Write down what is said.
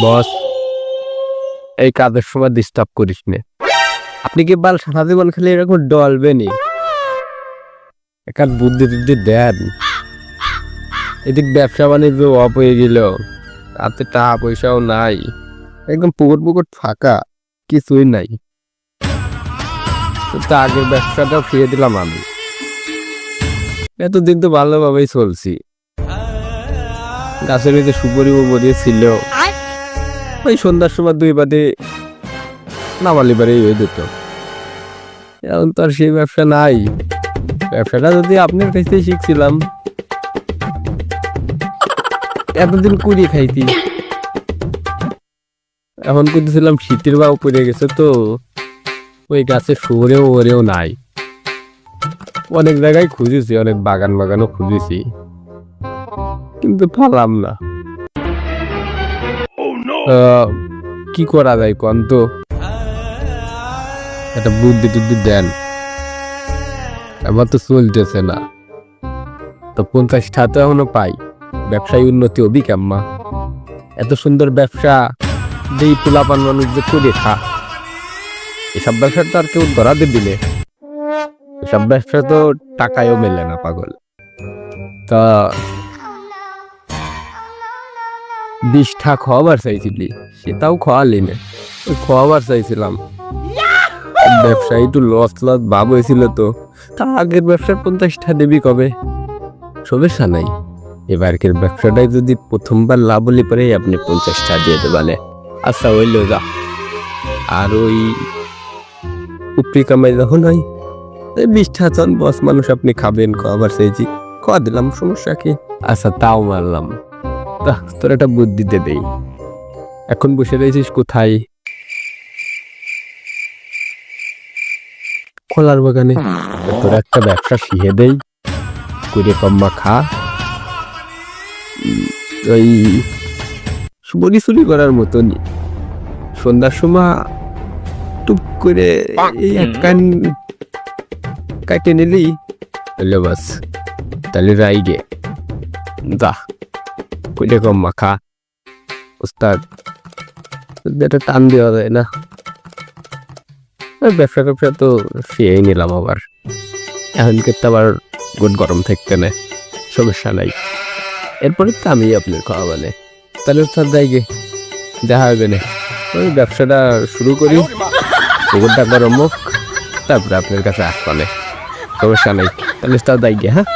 বস, এই কাজের সময় ডিস্টার্ব করিস না। আপনি কি বাল সারা জীবন খালি এরকম ডলবেনি? একার বুদ্ধি টুদ্ধি দেন। এদিক ব্যবসা বাণিজ্য অফ হয়ে গেল, হাতে টাকা পয়সাও নাই, একদম পুকুর পুকুর ফাঁকা, কিছুই নাই। তো আগের ব্যবসাটাও ফিরে দিলাম আমি। এতদিন তো ভালোভাবেই চলছি, গাছের ভিতরে সুপারি উপরি ছিল, ওই সন্ধ্যার সময় 2 বাদে নামালি বাড়ি হয়ে যেত। এখন তো আর সেই ব্যবসা নাই। ব্যবসাটা যদি আপনার কাছে শিখছিলাম, এতদিন কুড়িয়ে খাইতি। এখন করতেছিলাম, শীতের ভাও পড়ে গেছে তো ওই গাছের শুয়োরেও ওরেও নাই। অনেক জায়গায় খুঁজেছি, অনেক বাগানও খুঁজেছি, কিন্তু পালাম না। কি করা যায় কোন তো? একটা বুদ্ধি টুদ্ধি দেন। আমার তো চলতেছে না, তো 50 টাকা এখনো পাই, ব্যবসায় উন্নতি হবি কেম্মা? এত সুন্দর ব্যবসা যেই পোলাপান মানুষ যে করে খা, এসব ব্যবসা তো আর কেউ ধরা দিবি না। এসব ব্যবসা তো টাকায়ও মেলে না পাগল। তা 20 টাকা খাওয়াবার চাইছিলি, সেটাও খাওয়ালি না। ওই খাওয়াবার চাইছিলাম, ব্যবসা একটু লস ভাব হয়েছিল তো। তা আগের ব্যবসার 50 টাকা দেবি কবে? সমস্যা নাই, এবারকের ব্যবসাটাই যদি প্রথমবার লাভ হলে পরে আপনি 50 টাকা দিয়ে দেবানে। আচ্ছা হইল যা। আর ওই উপরি কামাই যখন হয় 20 টাকা চন, বস মানুষ আপনি খাবেন, খাবার চাইছি, খাওয়া দিলাম, সমস্যা কি? আচ্ছা তাও মারলাম। তা তোর একটা বুদ্ধি দে দেই। এখন বসে রয়েছিস কোথায়? খোলার বাগানে। তোর একটা ব্যবসা শিখে দেই, করে কম্মা খা। ওই বড়ি চুরি করার মতনই সন্ধ্যার সময় টুপ করে এই এক কান কাটে নিলি হলো বাস। তাহলে রাইগে দা করে কম্মা খা। ওস্তাদ এটা টান দেওয়া যায় না। ব্যবসা তো শিখেই নিলাম আবার। এখন কিন্তু আবার গুড গরম থাকতে না, সমস্যা নাই। এরপরে তো আমি আপনার খাওয়া মানে। তাহলে ওস্তাদ যাইগে দেখা হবে না। ওই ব্যবসাটা শুরু করি, পুকুরটা গরম হোক, তারপরে আপনার কাছে আসবানে, সমস্যা নাই। তাহলে ওস্তাদ যাইগে। হ্যাঁ।